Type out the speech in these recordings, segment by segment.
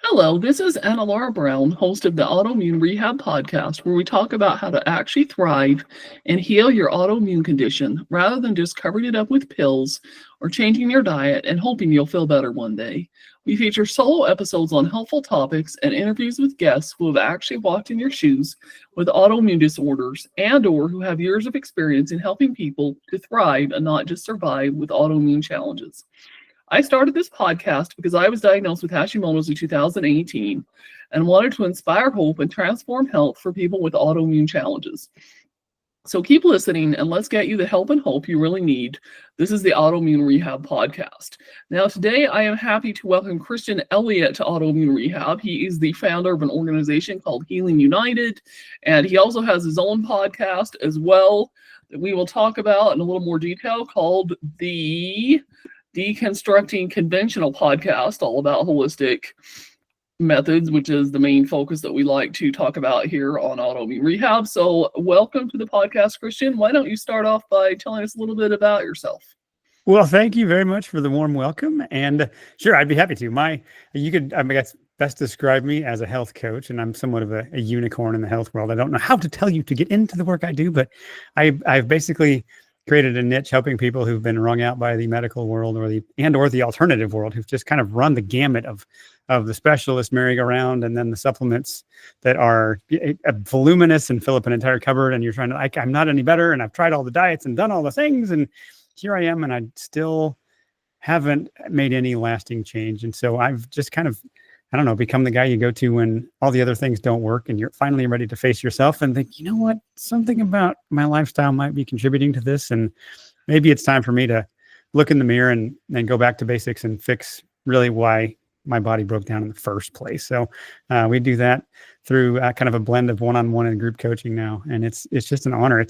Hello, this is Anna Laura Brown, host of the Autoimmune Rehab Podcast, where we talk about how to actually thrive and heal your autoimmune condition rather than just covering it up with pills or changing your diet and hoping you'll feel better one day. We feature solo episodes on helpful topics and interviews with guests who have actually walked in your shoes with autoimmune disorders and/or who have years of experience in helping people to thrive and not just survive with autoimmune challenges. I started this podcast because I was diagnosed with Hashimoto's in 2018 and wanted to inspire hope and transform health for people with autoimmune challenges. So keep listening and let's get you the help and hope you really need. This is the Autoimmune Rehab Podcast. Now, today I am happy to welcome Christian Elliot to Autoimmune Rehab. He is the founder of an organization called Healing United, and he also has his own podcast as well that we will talk about in a little more detail called the Deconstructing Conventional Podcast, all about holistic methods, which is the main focus that we like to talk about here on Autoimmune Rehab. So welcome to the podcast, Christian. Why don't you start off by telling us a little bit about yourself? Well, thank you very much for the warm welcome. And sure, I'd be happy to. You could, I guess, best describe me as a health coach, and I'm somewhat of a unicorn in the health world. I don't know how to tell you to get into the work I do, but I've basically created a niche helping people who've been wrung out by the medical world or the alternative world, who've just kind of run the gamut of the specialist merry-go-round and then the supplements that are voluminous and fill up an entire cupboard. And you're trying to, I'm not any better. And I've tried all the diets and done all the things. And here I am, and I still haven't made any lasting change. And so I've just kind of, I don't know, become the guy you go to when all the other things don't work and you're finally ready to face yourself and think, you know what, something about my lifestyle might be contributing to this. And maybe it's time for me to look in the mirror and go back to basics and fix really why my body broke down in the first place. So we do that through kind of a blend of one-on-one and group coaching now. And it's just an honor.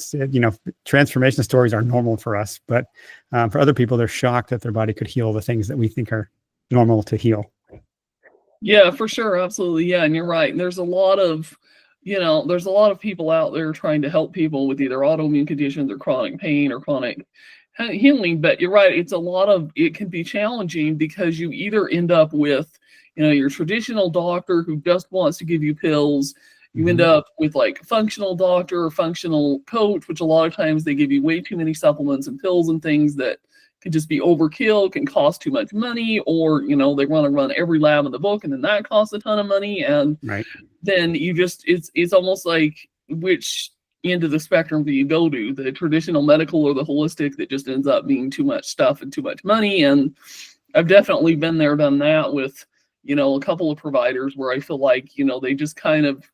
Transformation stories are normal for us, but for other people, they're shocked that their body could heal the things that we think are normal to heal. Yeah, for sure. Absolutely. Yeah. And you're right. And there's a lot of people out there trying to help people with either autoimmune conditions or chronic pain or chronic healing. But you're right. It can be challenging because you either end up with, your traditional doctor who just wants to give you pills. You end up with like a functional doctor or functional coach, which a lot of times they give you way too many supplements and pills and things that can just be overkill, can cost too much money, or they want to run every lab in the book and then that costs a ton of money. And then it's almost like which end of the spectrum do you go to, the traditional medical or the holistic, that just ends up being too much stuff and too much money. And I've definitely been there, done that with a couple of providers where I feel like they just kind of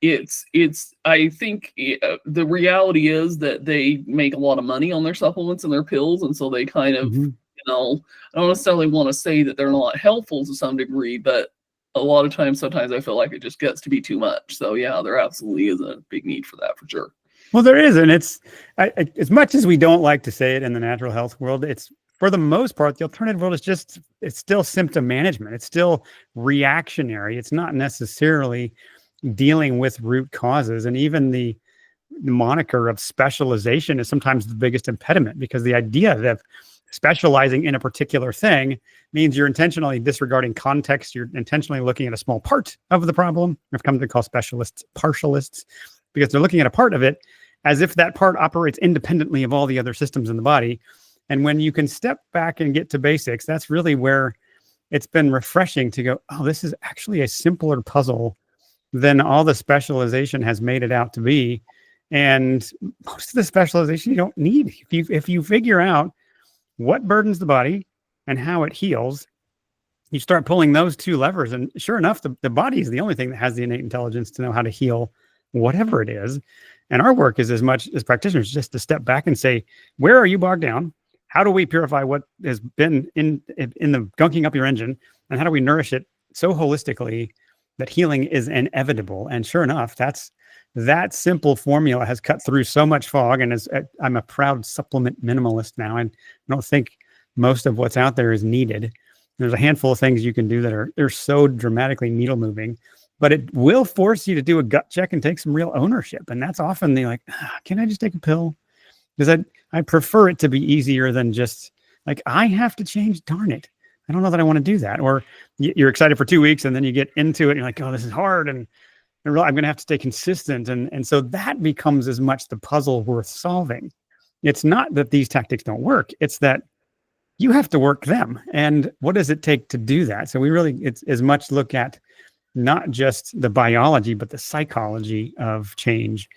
I think the reality is that they make a lot of money on their supplements and their pills. And so they kind of, I don't necessarily want to say that they're not helpful to some degree, but a lot of times, sometimes I feel like it just gets to be too much. So yeah, there absolutely is a big need for that for sure. Well, there is. And it's as much as we don't like to say it in the natural health world, it's for the most part, the alternative world it's still symptom management. It's still reactionary. It's not necessarily dealing with root causes. And even the moniker of specialization is sometimes the biggest impediment, because the idea that specializing in a particular thing means you're intentionally disregarding context. You're intentionally looking at a small part of the problem. I've come to call specialists partialists, because they're looking at a part of it as if that part operates independently of all the other systems in the body. And when you can step back and get to basics, that's really where it's been refreshing to go, oh, this is actually a simpler puzzle than all the specialization has made it out to be. And most of the specialization you don't need. If you figure out what burdens the body and how it heals, you start pulling those two levers. And sure enough, the body is the only thing that has the innate intelligence to know how to heal whatever it is. And our work is, as much as practitioners, just to step back and say, where are you bogged down? How do we purify what has been in the gunking up your engine? And how do we nourish it so holistically that healing is inevitable? And sure enough, that simple formula has cut through so much fog. And I'm a proud supplement minimalist now. And I don't think most of what's out there is needed. There's a handful of things you can do that they're so dramatically needle moving, but it will force you to do a gut check and take some real ownership. And that's often can I just take a pill? Because I prefer it to be easier than just like, I have to change, darn it. I don't know that I want to do that. Or you're excited for 2 weeks and then you get into it and you're like, oh, this is hard. And I'm going to have to stay consistent. And so that becomes as much the puzzle worth solving. It's not that these tactics don't work. It's that you have to work them. And what does it take to do that? So it's as much look at not just the biology, but the psychology of change.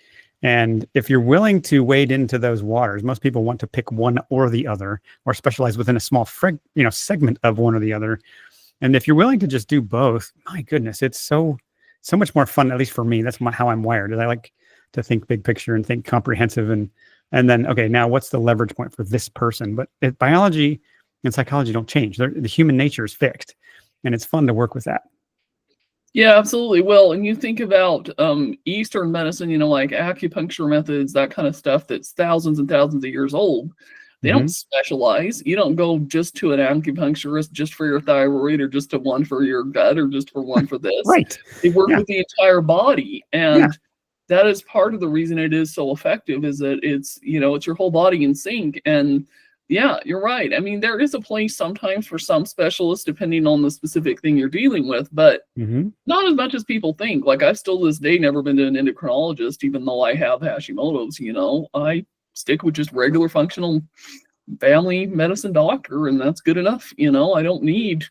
And if you're willing to wade into those waters, most people want to pick one or the other, or specialize within a small segment of one or the other. And if you're willing to just do both, my goodness, it's so much more fun. At least for me, that's how I'm wired. I like to think big picture and think comprehensive, and then okay, now what's the leverage point for this person? But biology and psychology don't change. The human nature is fixed, and it's fun to work with that. Yeah, absolutely. Well, and you think about Eastern medicine, like acupuncture methods, that kind of stuff that's thousands and thousands of years old. They don't specialize. You don't go just to an acupuncturist just for your thyroid, or just to one for your gut, or just for one for this. Right. They work with the entire body. And that is part of the reason it is so effective, is that it's your whole body in sync. And yeah, you're right. I mean, there is a place sometimes for some specialists, depending on the specific thing you're dealing with, but not as much as people think. Like, I've still to this day never been to an endocrinologist, even though I have Hashimoto's. I stick with just regular functional family medicine doctor, and that's good enough. I don't need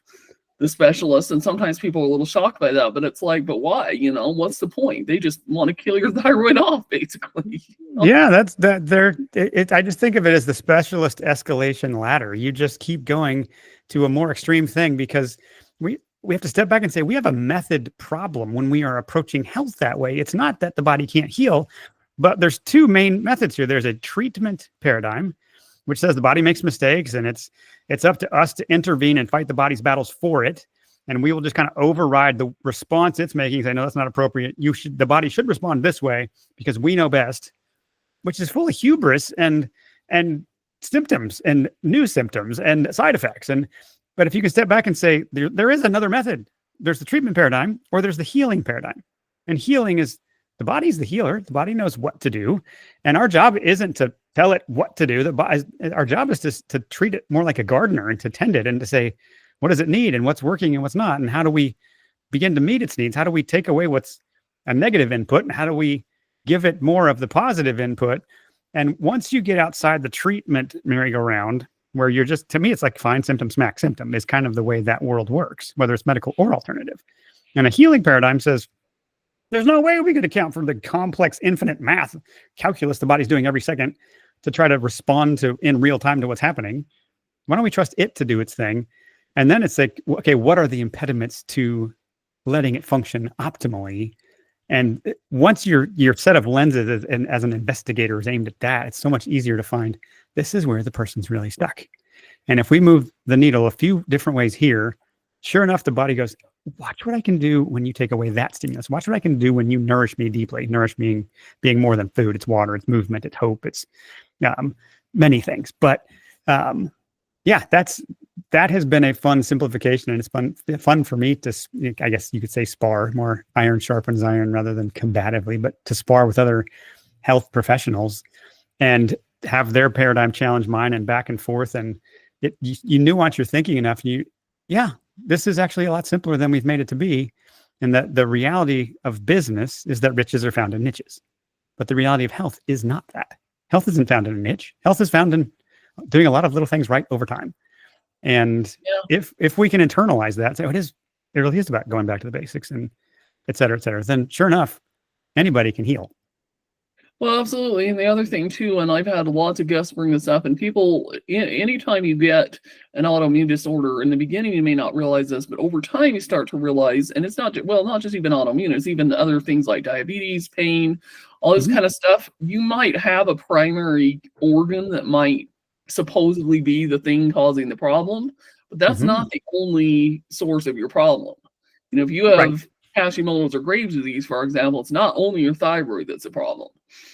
the specialist. And sometimes people are a little shocked by that, but it's like, but why? What's the point? They just want to kill your thyroid off, basically. Yeah, that's that. I just think of it as the specialist escalation ladder. You just keep going to a more extreme thing, because we have to step back and say we have a method problem when we are approaching health that way. It's not that the body can't heal, but there's two main methods here. There's a treatment paradigm, which says the body makes mistakes, and it's up to us to intervene and fight the body's battles for it. And we will just kind of override the response it's making, say, no, that's not appropriate. The body should respond this way because we know best, which is full of hubris and symptoms and new symptoms and side effects. But if you can step back and say, there is another method. There's the treatment paradigm, or there's the healing paradigm. And healing is, the body's the healer. The body knows what to do. And our job isn't to tell it what to do. Our job is to treat it more like a gardener, and to tend it, and to say, what does it need, and what's working and what's not? And how do we begin to meet its needs? How do we take away what's a negative input, and how do we give it more of the positive input? And once you get outside the treatment merry-go-round, where you're just, to me, it's like find symptom, smack symptom is kind of the way that world works, whether it's medical or alternative. And a healing paradigm says, there's no way we could account for the complex, infinite math calculus the body's doing every second to try to respond to in real time to what's happening. Why don't we trust it to do its thing? And then it's like, okay, what are the impediments to letting it function optimally? And once your set of lenses as an investigator is aimed at that, it's so much easier to find this is where the person's really stuck. And if we move the needle a few different ways here, sure enough, the body goes, watch what I can do when you take away that stimulus. Watch what I can do when you nourish me deeply. Nourish being more than food. It's water, it's movement, it's hope, it's many things. But that has been a fun simplification, and it's fun for me to, I guess you could say, spar. More iron sharpens iron rather than combatively, but to spar with other health professionals and have their paradigm challenge mine, and back and forth. And you nuance your thinking enough. This is actually a lot simpler than we've made it to be. And that the reality of business is that riches are found in niches, but the reality of health is not that. Health isn't found in a niche. Health is found in doing a lot of little things right over time. And if we can internalize that, say, it really is about going back to the basics, and et cetera, then sure enough, anybody can heal. Well, absolutely. And the other thing too, and I've had lots of guests bring this up, and people, anytime you get an autoimmune disorder, in the beginning you may not realize this, but over time you start to realize, and it's not just even autoimmune, it's even other things like diabetes, pain, all this kind of stuff. You might have a primary organ that might supposedly be the thing causing the problem, but that's not the only source of your problem. If you have Hashimoto's or Graves' disease, for example, it's not only your thyroid that's a problem.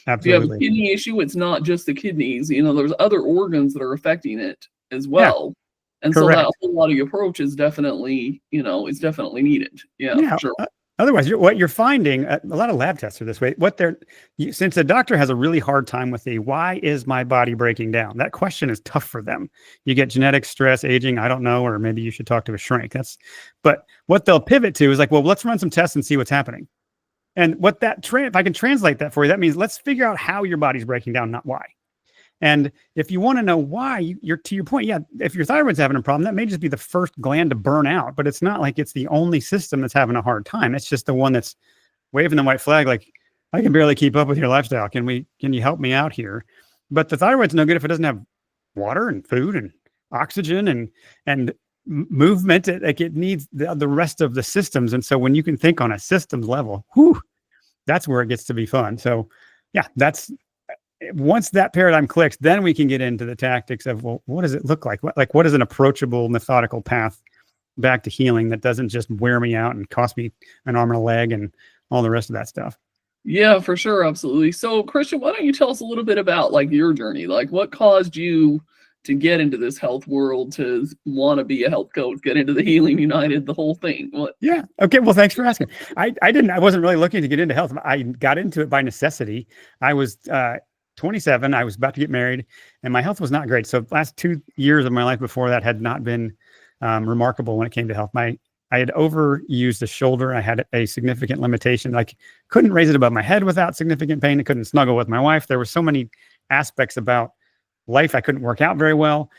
Absolutely. If you have a kidney issue, it's not just the kidneys. There's other organs that are affecting it as well. And so that whole body approach is definitely, it's definitely needed. Yeah, for sure. Otherwise, what you're finding, a lot of lab tests are this way. Since a doctor has a really hard time with the why is my body breaking down? That question is tough for them. You get genetic stress, aging, I don't know, or maybe you should talk to a shrink. But what they'll pivot to is like, well, let's run some tests and see what's happening. And if I can translate that for you, that means let's figure out how your body's breaking down, not why. And if you want to know why, you're to your point, yeah, if your thyroid's having a problem, that may just be the first gland to burn out, but it's not like it's the only system that's having a hard time. It's just the one that's waving the white flag, like, I can barely keep up with your lifestyle. Can you help me out here? But the thyroid's no good if it doesn't have water and food and oxygen and movement. It needs the rest of the systems. And so when you can think on a systems level, that's where it gets to be fun. So yeah, once that paradigm clicks, then we can get into the tactics of, well, what does it look like? What is an approachable, methodical path back to healing that doesn't just wear me out and cost me an arm and a leg and all the rest of that stuff? Yeah, for sure. Absolutely. So Christian, why don't you tell us a little bit about like your journey? Like what caused you to get into this health world, to want to be a health coach, get into the Healing United, the whole thing? Yeah. Okay. Well, thanks for asking. I wasn't really looking to get into health. I got into it by necessity. I was 27. I was about to get married and my health was not great. So the last 2 years of my life before that had not been remarkable when it came to health. I had overused the shoulder. I had a significant limitation. Like couldn't raise it above my head without significant pain. I couldn't snuggle with my wife. There were so many aspects about life. I couldn't work out very well.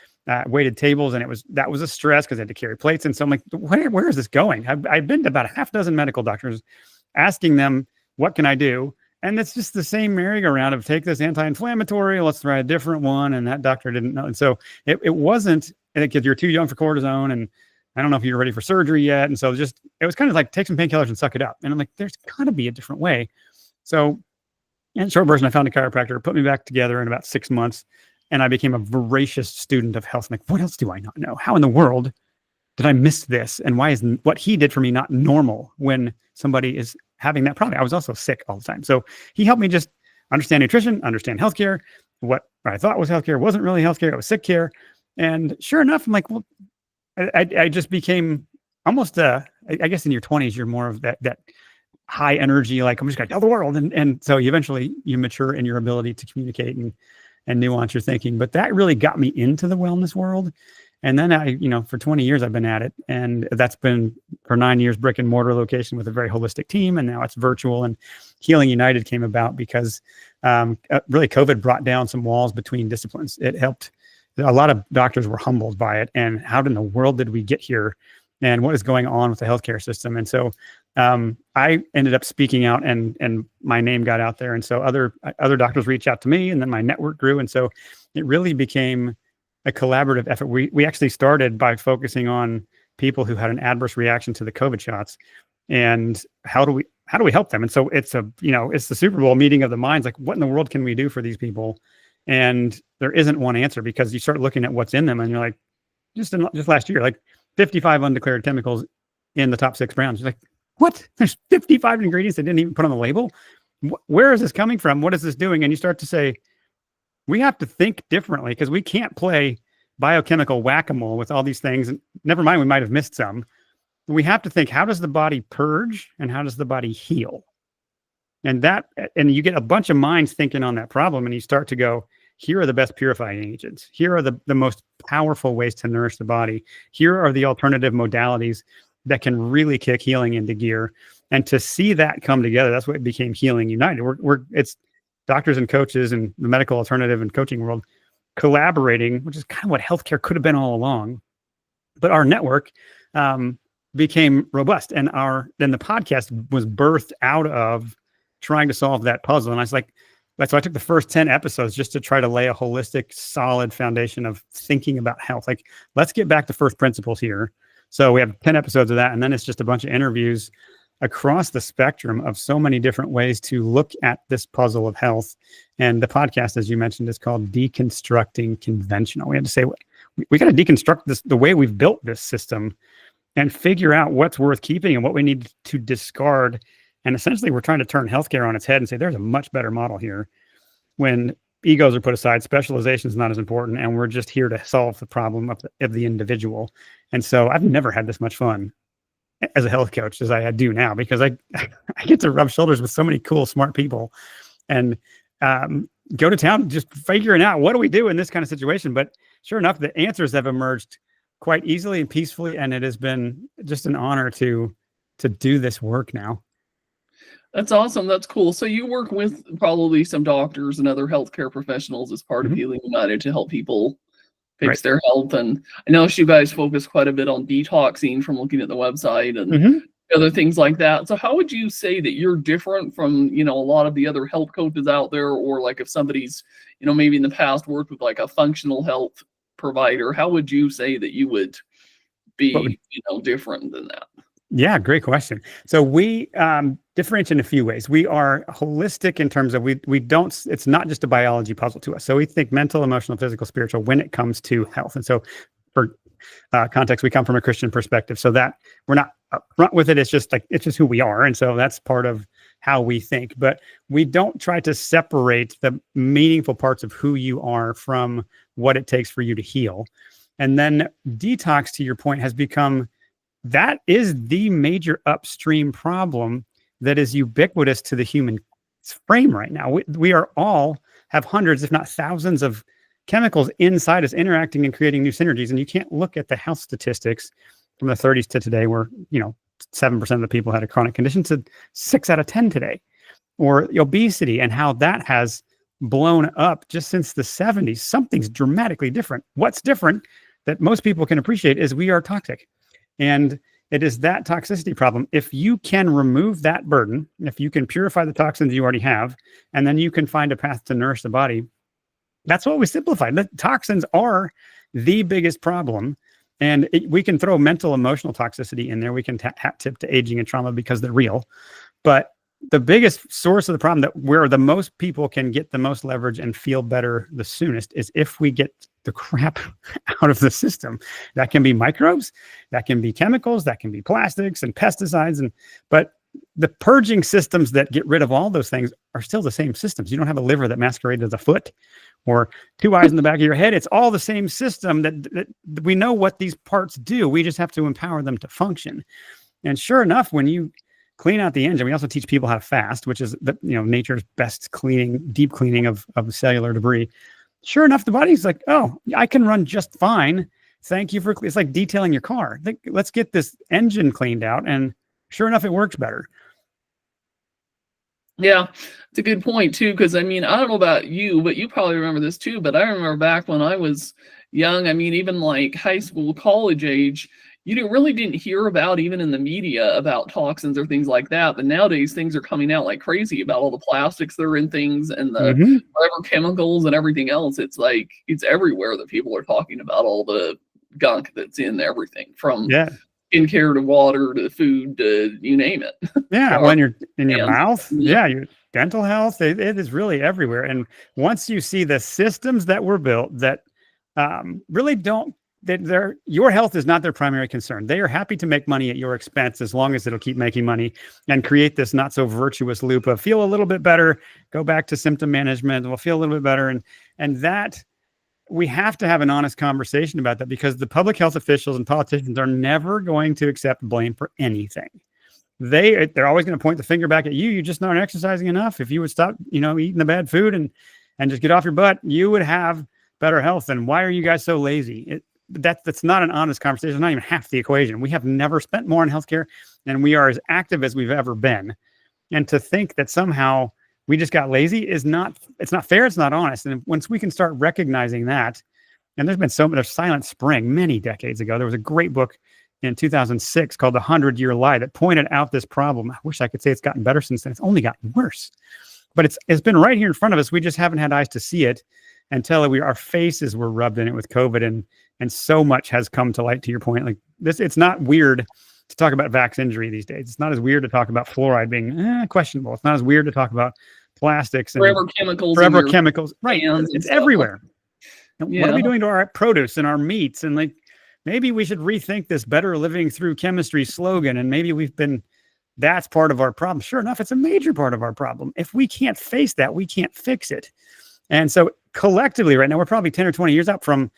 Weighted tables, and that was a stress because I had to carry plates. And so I'm like, where is this going? I've been to about a half dozen medical doctors asking them, what can I do? And it's just the same merry-go-round of take this anti-inflammatory, let's try a different one. And that doctor didn't know. And so it wasn't, because you're too young for cortisone and I don't know if you're ready for surgery yet. And so it was kind of like take some painkillers and suck it up. And I'm like, there's gotta be a different way. So in short version, I found a chiropractor, put me back together in about 6 months. And I became a voracious student of health. I'm like, what else do I not know? How in the world did I miss this? And why is what he did for me not normal when somebody is having that problem? I was also sick all the time. So he helped me just understand nutrition, understand healthcare. What I thought was healthcare wasn't really healthcare. It was sick care. And sure enough, I'm like, well, I just became almost, I guess in your 20s, you're more of that high energy, like I'm just going to tell the world. And so eventually you mature in your ability to communicate and nuance your thinking. But that really got me into the wellness world. And then for 20 years, I've been at it. And that's been for 9 years, brick and mortar location with a very holistic team. And now it's virtual. And Healing United came about because really COVID brought down some walls between disciplines. It helped. A lot of doctors were humbled by it. And how in the world did we get here? And what is going on with the healthcare system? And so I ended up speaking out and my name got out there. And so other doctors reached out to me and then my network grew. And so it really became a collaborative effort. We actually started by focusing on people who had an adverse reaction to the COVID shots and how do we help them? And so it's the Super Bowl meeting of the minds. Like what in the world can we do for these people? And there isn't one answer because you start looking at what's in them and you're like, just last year, like 55 undeclared chemicals in the top 6 brands. You're like, what? There's 55 ingredients they didn't even put on the label. Where is this coming from? What is this doing? And you start to say, we have to think differently because we can't play biochemical whack-a-mole with all these things. And never mind, we might have missed some. We have to think, how does the body purge and how does the body heal? And you get a bunch of minds thinking on that problem and you start to go, here are the best purifying agents. Here are the most powerful ways to nourish the body. Here are the alternative modalities that can really kick healing into gear. And to see that come together, that's what became Healing United. It's doctors and coaches and the medical alternative and coaching world collaborating, which is kind of what healthcare could have been all along. But our network became robust. And then the podcast was birthed out of trying to solve that puzzle. And I was like, so I took the first 10 episodes just to try to lay a holistic, solid foundation of thinking about health. Like, let's get back to first principles here. So we have 10 episodes of that. And then it's just a bunch of interviews across the spectrum of so many different ways to look at this puzzle of health. And the podcast, as you mentioned, is called Deconstructing Conventional. We had to say, we got to deconstruct the way we've built this system and figure out what's worth keeping and what we need to discard. And essentially, we're trying to turn healthcare on its head and say, there's a much better model here. When egos are put aside, specialization is not as important, and we're just here to solve the problem of the individual. And so I've never had this much fun as a health coach as I do now, because I get to rub shoulders with so many cool, smart people and go to town just figuring out what do we do in this kind of situation. But sure enough, the answers have emerged quite easily and peacefully, and it has been just an honor to do this work now. That's awesome. That's cool. So you work with probably some doctors and other healthcare professionals as part of Healing United to help people fix their health. And I know you guys focus quite a bit on detoxing from looking at the website and other things like that. So how would you say that you're different from, a lot of the other health coaches out there? Or like if somebody's, maybe in the past worked with like a functional health provider, how would you say that you would be, different than that? Yeah, great question. So we differentiate in a few ways. We are holistic in terms of we don't, it's not just a biology puzzle to us. So we think mental, emotional, physical, spiritual when it comes to health. And so for context, we come from a Christian perspective, so that we're not upfront with it. It's just who we are. And so that's part of how we think, but we don't try to separate the meaningful parts of who you are from what it takes for you to heal. And then detox, to your point, has become, that is the major upstream problem that is ubiquitous to the human frame right now. We are all have hundreds, if not thousands of chemicals inside us interacting and creating new synergies. And you can't look at the health statistics from the 30s to today where, 7% of the people had a chronic condition to 6 out of 10 today, or obesity and how that has blown up just since the 70s. Something's dramatically different. What's different that most people can appreciate is we are toxic. And it is that toxicity problem. If you can remove that burden, if you can purify the toxins you already have, and then you can find a path to nourish the body, that's what we simplified. The toxins are the biggest problem. And we can throw mental, emotional toxicity in there. We can hat tip to aging and trauma because they're real. But the biggest source of the problem, that where the most people can get the most leverage and feel better the soonest, is if we get the crap out of the system. That can be microbes, that can be chemicals, that can be plastics and pesticides. But the purging systems that get rid of all those things are still the same systems. You don't have a liver that masquerades as a foot or 2 eyes in the back of your head. It's all the same system that we know what these parts do. We just have to empower them to function. And sure enough, when you clean out the engine, we also teach people how to fast, which is nature's best deep cleaning of cellular debris. Sure enough, the body's like, oh, I can run just fine. Thank you for, it's like detailing your car. Let's get this engine cleaned out. And sure enough, it works better. Yeah, it's a good point too, because I don't know about you, but you probably remember this too, but I remember back when I was young, even like high school, college age, you didn't hear about, even in the media, about toxins or things like that. But nowadays things are coming out like crazy about all the plastics that are in things and the whatever chemicals and everything else. It's like, it's everywhere that people are talking about all the gunk that's in everything from skincare to water to food to you name it. Yeah, when you're in your mouth, your dental health, it is really everywhere. And once you see the systems that were built that really don't, your health is not their primary concern. They are happy to make money at your expense as long as it'll keep making money and create this not so virtuous loop of feel a little bit better, go back to symptom management, we'll feel a little bit better. And that we have to have an honest conversation about that, because the public health officials and politicians are never going to accept blame for anything. They're always going to point the finger back at you. You're just not exercising enough. If you would stop, eating the bad food and just get off your butt, you would have better health. And why are you guys so lazy? That's not an honest conversation. Not even half the equation. We have never spent more on healthcare, and we are as active as we've ever been. And to think that somehow we just got lazy it's not fair. It's not honest. And once we can start recognizing that, and there's Silent Spring many decades ago. There was a great book in 2006 called The 100-Year Lie that pointed out this problem. I wish I could say it's gotten better since then. It's only gotten worse, but it's been right here in front of us. We just haven't had eyes to see it until our faces were rubbed in it with COVID, and so much has come to light. To your point, like this, it's not weird to talk about vax injury these days. It's not as weird to talk about fluoride being questionable. It's not as weird to talk about plastics and forever chemicals. Right. It's everywhere. What are we doing to our produce and our meats? And maybe we should rethink this better living through chemistry slogan. And maybe that's part of our problem. Sure enough, it's a major part of our problem. If we can't face that, we can't fix it. And so collectively right now, we're probably 10 or 20 years out from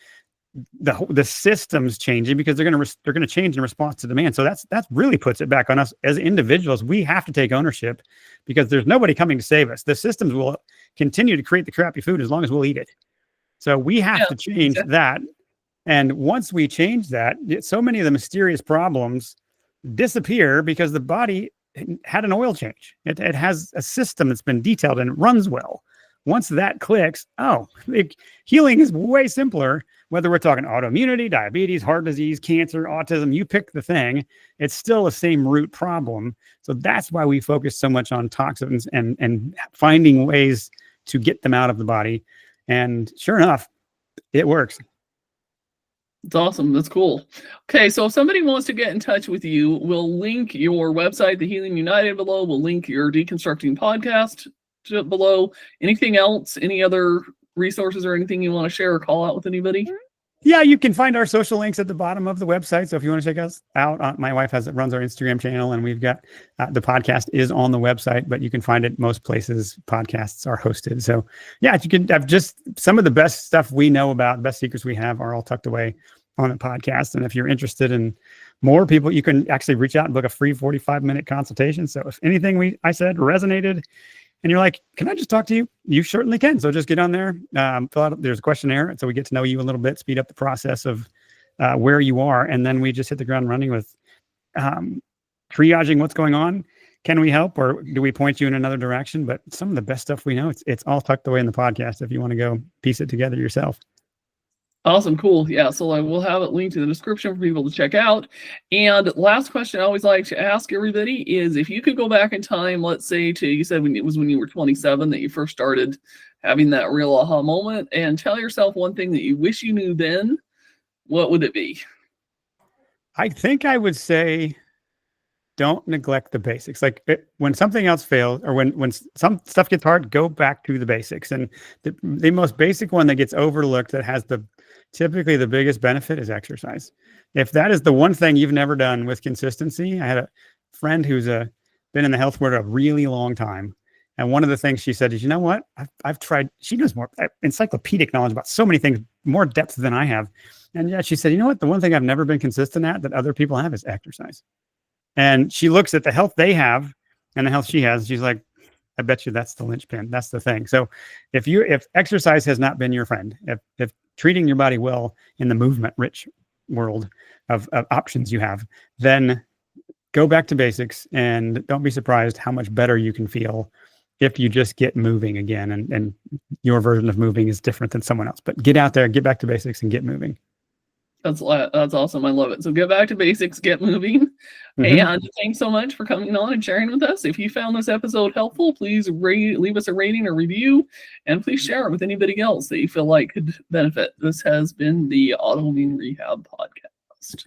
the system's changing because they're going to change in response to demand. So that really puts it back on us as individuals. We have to take ownership because there's nobody coming to save us. The systems will continue to create the crappy food as long as we'll eat it. So we have to change that. And once we change that, so many of the mysterious problems disappear because the body had an oil change. It has a system that's been detailed and it runs well. Once that clicks, healing is way simpler. Whether we're talking autoimmunity, diabetes, heart disease, cancer, autism, you pick the thing, it's still the same root problem. So that's why we focus so much on toxins and finding ways to get them out of the body. And sure enough, it works. It's awesome. That's cool. Okay, so if somebody wants to get in touch with you, we'll link your website, The Healing United, below. We'll link your Deconstructing podcast below. Anything else? Any other resources or anything you want to share or call out with anybody? Yeah, you can find our social links at the bottom of the website. So if you want to check us out, my wife runs our Instagram channel, and we've got the podcast is on the website, but you can find it most places podcasts are hosted. So yeah, you can have just some of the best stuff we know about, best secrets we have are all tucked away on the podcast. And if you're interested in more people, you can actually reach out and book a free 45-minute consultation. So if anything I said resonated, and you're like, can I just talk to you? You certainly can. So just get on there, fill out, there's a questionnaire. So we get to know you a little bit, speed up the process of where you are. And then we just hit the ground running with triaging what's going on. Can we help, or do we point you in another direction? But some of the best stuff we know, it's all tucked away in the podcast if you want to go piece it together yourself. Awesome. Cool. Yeah. So we'll have it linked in the description for people to check out. And last question I always like to ask everybody is, if you could go back in time, let's say you said when you were 27 that you first started having that real aha moment, and tell yourself one thing that you wish you knew then, what would it be? I think I would say, don't neglect the basics. Like when something else fails, or when some stuff gets hard, go back to the basics. And the most basic one that gets overlooked, that has typically the biggest benefit, is exercise. If that is the one thing you've never done with consistency, I had a friend who's been in the health world a really long time. And one of the things she said is, you know what? I've tried, she knows more encyclopedic knowledge about so many things, more depth than I have. And yet she said, you know what? The one thing I've never been consistent at that other people have is exercise. And she looks at the health they have and the health she has. She's like, I bet you that's the linchpin. That's the thing. So if exercise has not been your friend, if treating your body well in the movement-rich world of options you have, then go back to basics, and don't be surprised how much better you can feel if you just get moving again. And your version of moving is different than someone else. But get out there, get back to basics, and get moving. That's awesome. I love it. So get back to basics, get moving. Mm-hmm. And thanks so much for coming on and sharing with us. If you found this episode helpful, please leave us a rating or review, and please share it with anybody else that you feel like could benefit. This has been the Autoimmune Rehab Podcast.